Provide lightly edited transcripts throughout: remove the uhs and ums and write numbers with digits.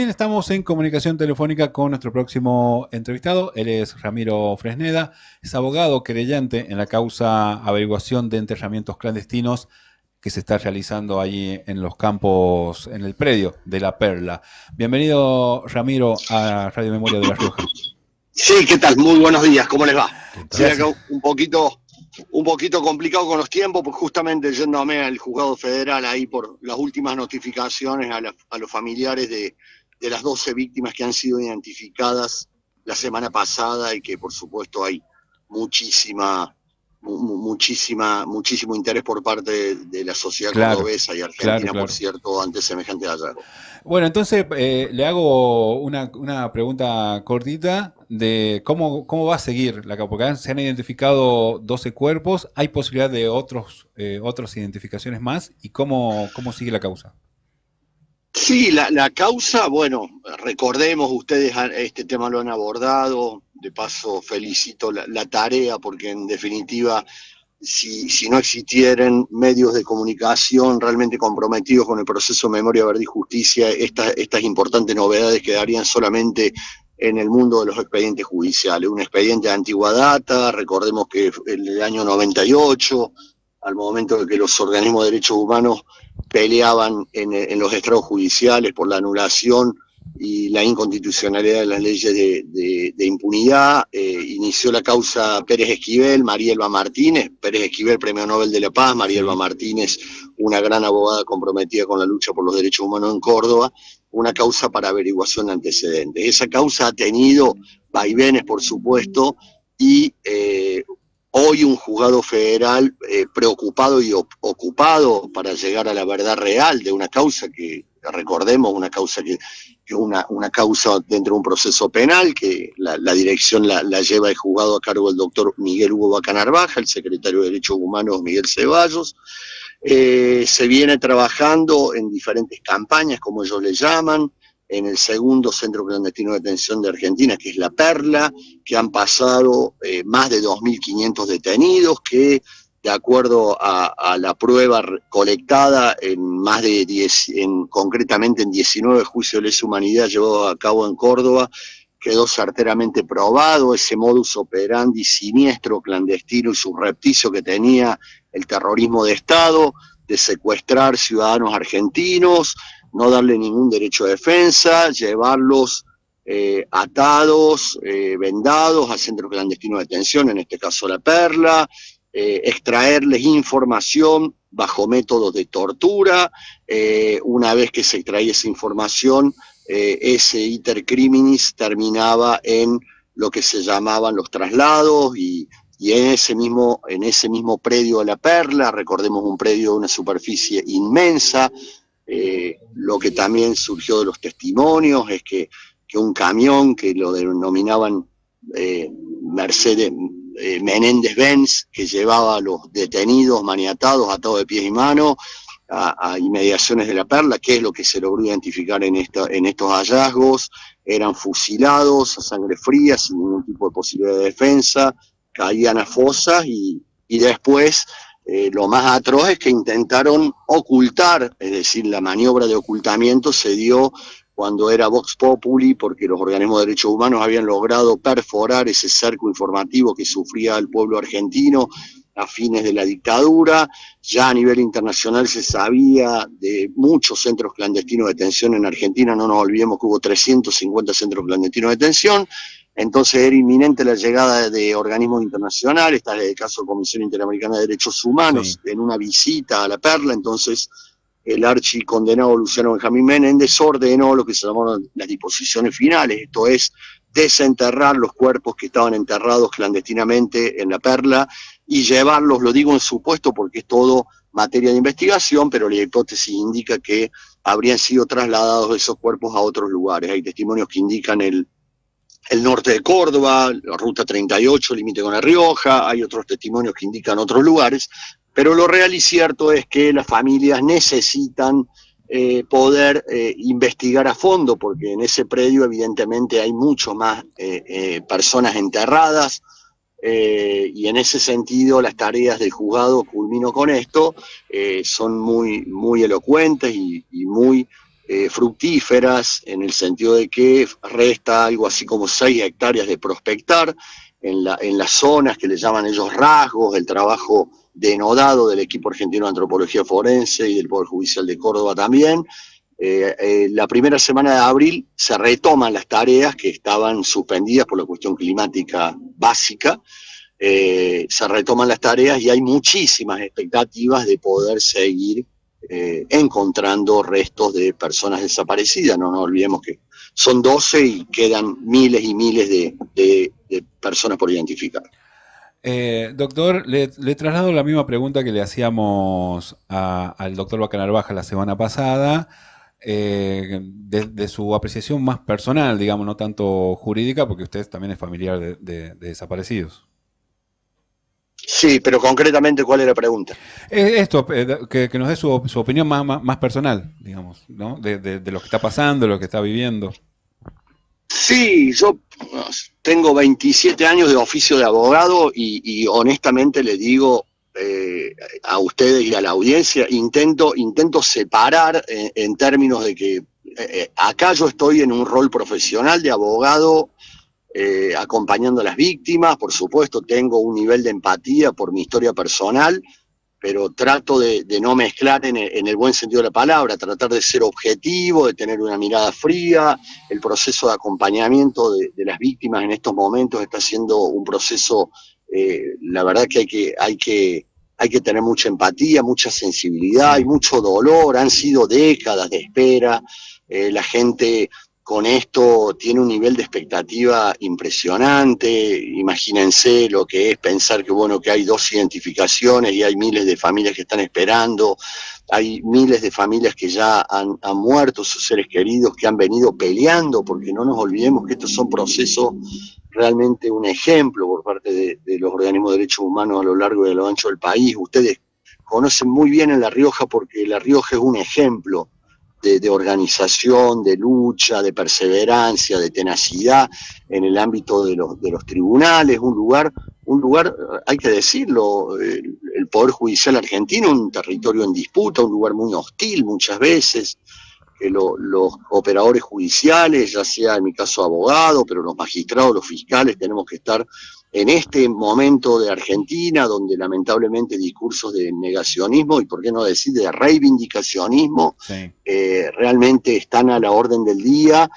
Bien, estamos en comunicación telefónica con nuestro próximo entrevistado. Él es Ramiro Fresneda, es abogado querellante en la causa averiguación de enterramientos clandestinos que se está realizando allí en los campos, en el predio de La Perla. Bienvenido, Ramiro, a Radio Memoria de La Rioja. Sí, ¿qué tal? Muy buenos días, ¿cómo les va? Sí, Gracias. acá un poquito complicado con los tiempos, pues justamente yéndome al juzgado federal ahí por las últimas notificaciones a los familiares de las 12 víctimas que han sido identificadas la semana pasada y que por supuesto hay muchísimo interés por parte de la sociedad Claro, cordobesa y claro, argentina, por claro. cierto, ante semejante hallazgo. Bueno, entonces le hago una pregunta cortita de cómo va a seguir la causa, porque se han identificado 12 cuerpos, hay posibilidad de otras identificaciones más, y cómo sigue la causa. Sí, la causa, bueno, recordemos, ustedes este tema lo han abordado, de paso felicito la tarea, porque en definitiva, si no existieran medios de comunicación realmente comprometidos con el proceso de memoria, verdad y justicia, estas importantes novedades quedarían solamente en el mundo de los expedientes judiciales. Un expediente de antigua data, recordemos que en el año 98, al momento de que los organismos de derechos humanos peleaban en los estrados judiciales por la anulación y la inconstitucionalidad de las leyes de impunidad, inició la causa Pérez Esquivel, María Elba Martínez, Pérez Esquivel, Premio Nobel de la Paz, María Elba Sí. Martínez, una gran abogada comprometida con la lucha por los derechos humanos en Córdoba, una causa para averiguación de antecedentes. Esa causa ha tenido vaivenes, por supuesto, y hoy un juzgado federal preocupado y ocupado para llegar a la verdad real de una causa que, recordemos, una causa que una causa dentro de un proceso penal, que la dirección la lleva el juzgado a cargo del doctor Miguel Hugo Bacanarvaja, el secretario de Derechos Humanos Miguel Ceballos. Se viene trabajando en diferentes campañas, como ellos le llaman, en el segundo centro clandestino de detención de Argentina, que es La Perla, que han pasado más de 2.500 detenidos, que de acuerdo a la prueba colectada en más de 10, concretamente en 19 juicios de lesa humanidad llevados a cabo en Córdoba, quedó certeramente probado ese modus operandi siniestro, clandestino y subrepticio que tenía el terrorismo de Estado, de secuestrar ciudadanos argentinos, no darle ningún derecho de defensa, llevarlos atados, vendados al centro clandestino de detención, en este caso La Perla, extraerles información bajo métodos de tortura. Una vez que se extraía esa información, ese iter criminis terminaba en lo que se llamaban los traslados y en ese mismo predio de La Perla, recordemos un predio de una superficie inmensa. Lo que también surgió de los testimonios es que un camión que lo denominaban Mercedes Menéndez-Benz, que llevaba a los detenidos maniatados, atados de pies y manos, a inmediaciones de La Perla, que es lo que se logró identificar en estos hallazgos, eran fusilados a sangre fría, sin ningún tipo de posibilidad de defensa, caían a fosas y después lo más atroz es que intentaron ocultar, es decir, la maniobra de ocultamiento se dio cuando era Vox Populi, porque los organismos de derechos humanos habían logrado perforar ese cerco informativo que sufría el pueblo argentino a fines de la dictadura. Ya a nivel internacional se sabía de muchos centros clandestinos de detención en Argentina, no nos olvidemos que hubo 350 centros clandestinos de detención. Entonces era inminente la llegada de organismos internacionales, tal es el caso de la Comisión Interamericana de Derechos Humanos, Sí. en una visita a La Perla. Entonces el archicondenado Luciano Benjamín Menéndez ordenó lo que se llamaron las disposiciones finales, esto es desenterrar los cuerpos que estaban enterrados clandestinamente en La Perla y llevarlos, lo digo en supuesto porque es todo materia de investigación, pero la hipótesis indica que habrían sido trasladados esos cuerpos a otros lugares. Hay testimonios que indican el norte de Córdoba, la ruta 38, límite con La Rioja, hay otros testimonios que indican otros lugares, pero lo real y cierto es que las familias necesitan poder investigar a fondo, porque en ese predio evidentemente hay mucho más personas enterradas, y en ese sentido las tareas del juzgado, culmino con esto, son muy elocuentes y muy fructíferas, en el sentido de que resta algo así como 6 hectáreas de prospectar en las zonas que le llaman ellos rasgos, el trabajo denodado del equipo argentino de antropología forense y del Poder Judicial de Córdoba también. La primera semana de abril se retoman las tareas que estaban suspendidas por la cuestión climática básica, se retoman las tareas y hay muchísimas expectativas de poder seguir encontrando restos de personas desaparecidas. No nos olvidemos que son 12 y quedan miles y miles de personas por identificar. Doctor, le traslado la misma pregunta que le hacíamos al doctor Bacanar Baja la semana pasada, de su apreciación más personal, digamos, no tanto jurídica, porque usted también es familiar de desaparecidos. Sí, pero concretamente, ¿cuál era la pregunta? Esto, que nos dé su opinión más personal, digamos, ¿no? De lo que está pasando, de lo que está viviendo. Sí, yo tengo 27 años de oficio de abogado y honestamente le digo a ustedes y a la audiencia, intento separar en términos de que acá yo estoy en un rol profesional de abogado, acompañando a las víctimas. Por supuesto tengo un nivel de empatía por mi historia personal, pero trato de no mezclar en el buen sentido de la palabra, tratar de ser objetivo, de tener una mirada fría. El proceso de acompañamiento de las víctimas en estos momentos está siendo un proceso, la verdad que hay que tener mucha empatía, mucha sensibilidad, hay mucho dolor, han sido décadas de espera, la gente con esto tiene un nivel de expectativa impresionante. Imagínense lo que es pensar que, bueno, que hay 2 identificaciones y hay miles de familias que están esperando, hay miles de familias que ya han muerto sus seres queridos, que han venido peleando, porque no nos olvidemos que estos son procesos realmente un ejemplo por parte de los organismos de derechos humanos a lo largo y a lo ancho del país. Ustedes conocen muy bien en La Rioja, porque La Rioja es un ejemplo de organización, de lucha, de perseverancia, de tenacidad en el ámbito de los tribunales. Un lugar, hay que decirlo, el Poder Judicial argentino, un territorio en disputa, un lugar muy hostil muchas veces, que los operadores judiciales, ya sea en mi caso abogado, pero los magistrados, los fiscales, tenemos que estar en este momento de Argentina, donde lamentablemente discursos de negacionismo y por qué no decir de reivindicacionismo, sí, realmente están a la orden del día.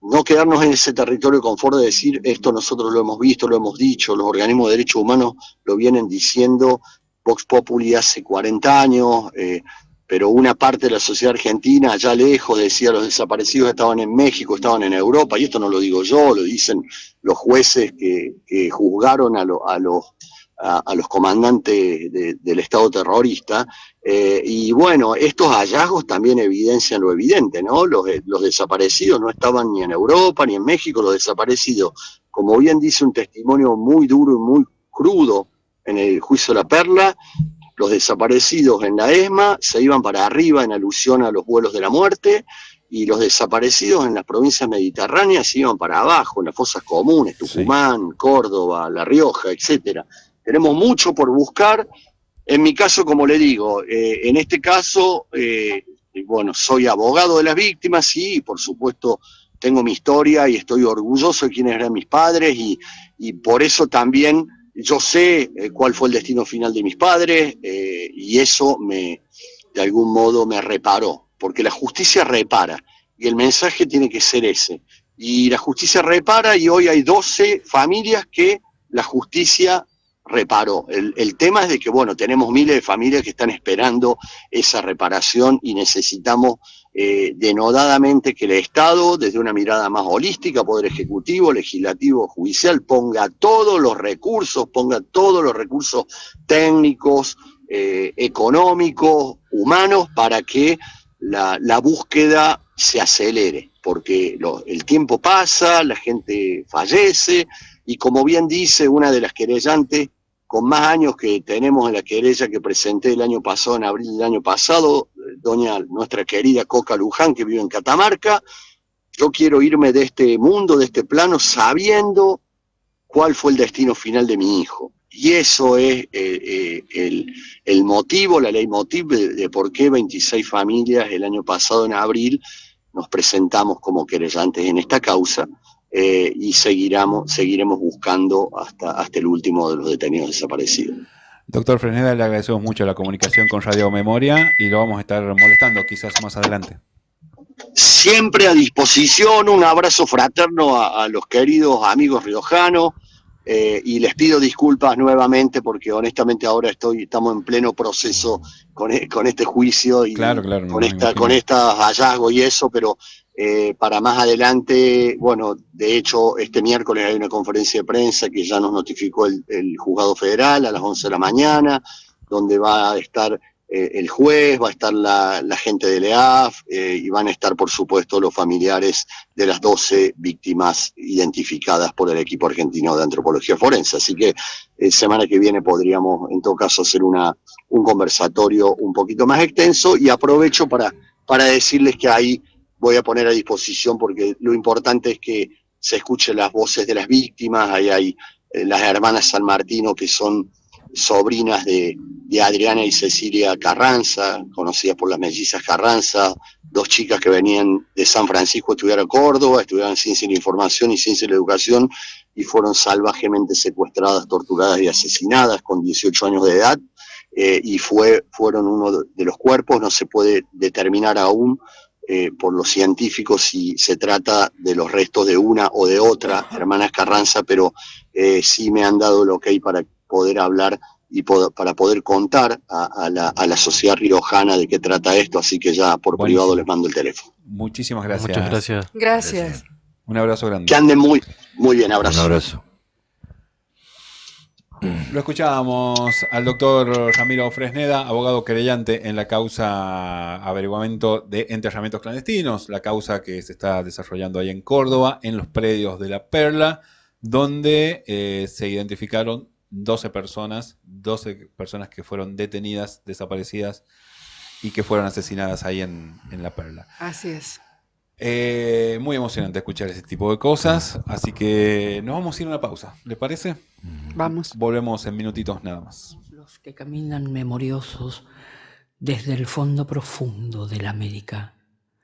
No quedarnos en ese territorio de confort de decir esto nosotros lo hemos visto, lo hemos dicho, los organismos de derechos humanos lo vienen diciendo, Vox Populi hace 40 años, pero una parte de la sociedad argentina, allá lejos, decía los desaparecidos estaban en México, estaban en Europa, y esto no lo digo yo, lo dicen los jueces que juzgaron a los comandantes del Estado terrorista. Y bueno, estos hallazgos también evidencian lo evidente, ¿no? Los desaparecidos no estaban ni en Europa ni en México, los desaparecidos, como bien dice un testimonio muy duro y muy crudo en el juicio de La Perla, los desaparecidos en la ESMA se iban para arriba en alusión a los vuelos de la muerte, y los desaparecidos en las provincias mediterráneas se iban para abajo, en las fosas comunes, Tucumán, sí, Córdoba, La Rioja, etcétera. Tenemos mucho por buscar. En mi caso, como le digo, en este caso, bueno, soy abogado de las víctimas y, por supuesto, tengo mi historia y estoy orgulloso de quiénes eran mis padres, y por eso también yo sé cuál fue el destino final de mis padres, y eso de algún modo me reparó, porque la justicia repara, y el mensaje tiene que ser ese. Y la justicia repara, y hoy hay 12 familias que la justicia reparó. El tema es de que, bueno, tenemos miles de familias que están esperando esa reparación y necesitamos denodadamente que el Estado, desde una mirada más holística, Poder Ejecutivo, Legislativo, Judicial, ponga todos los recursos técnicos, económicos, humanos, para que la búsqueda se acelere, porque el tiempo pasa, la gente fallece, y como bien dice una de las querellantes con más años que tenemos en la querella que presenté el año pasado, en abril del año pasado, nuestra querida Coca Luján, que vive en Catamarca, yo quiero irme de este mundo, de este plano, sabiendo cuál fue el destino final de mi hijo. Y eso es el motivo, la ley motiv de por qué 26 familias el año pasado, en abril, nos presentamos como querellantes en esta causa y seguiremos buscando hasta el último de los detenidos desaparecidos. Doctor Fresneda, le agradecemos mucho la comunicación con Radio Memoria y lo vamos a estar molestando quizás más adelante. Siempre a disposición, un abrazo fraterno a los queridos amigos riojanos y les pido disculpas nuevamente porque honestamente ahora estamos en pleno proceso con este juicio y claro, con estos hallazgos y eso, pero para más adelante, bueno, de hecho este miércoles hay una conferencia de prensa que ya nos notificó el juzgado federal a las 11 de la mañana, donde va a estar el juez, va a estar la gente de EAF y van a estar, por supuesto, los familiares de las 12 víctimas identificadas por el equipo argentino de antropología forense. Así que semana que viene podríamos, en todo caso, hacer un conversatorio un poquito más extenso y aprovecho para decirles que ahí voy a poner a disposición, porque lo importante es que se escuchen las voces de las víctimas. Ahí hay las hermanas San Martino, que son sobrinas de Adriana y Cecilia Carranza, conocidas por las mellizas Carranza, dos chicas que venían de San Francisco a estudiar a Córdoba, estudiaban Ciencia de la Información y Ciencia de la Educación, y fueron salvajemente secuestradas, torturadas y asesinadas con 18 años de edad, y fueron uno de los cuerpos. No se puede determinar aún por los científicos si se trata de los restos de una o de otra hermanas Carranza, pero sí me han dado el ok para poder hablar y para poder contar a la sociedad riojana de qué trata esto, así que ya por privado les mando el teléfono. Muchísimas gracias. Muchas gracias. Gracias. Un abrazo grande. Que anden muy bien, abrazo. Un abrazo. Lo escuchábamos al doctor Ramiro Fresneda, abogado querellante en la causa averiguamiento de enterramientos clandestinos, la causa que se está desarrollando ahí en Córdoba, en los predios de La Perla, donde se identificaron 12 personas que fueron detenidas, desaparecidas y que fueron asesinadas ahí en La Perla. Así es. Muy emocionante escuchar ese tipo de cosas, así que nos vamos a ir a una pausa, ¿les parece? Vamos. Volvemos en minutitos nada más. Los que caminan memoriosos desde el fondo profundo de la América.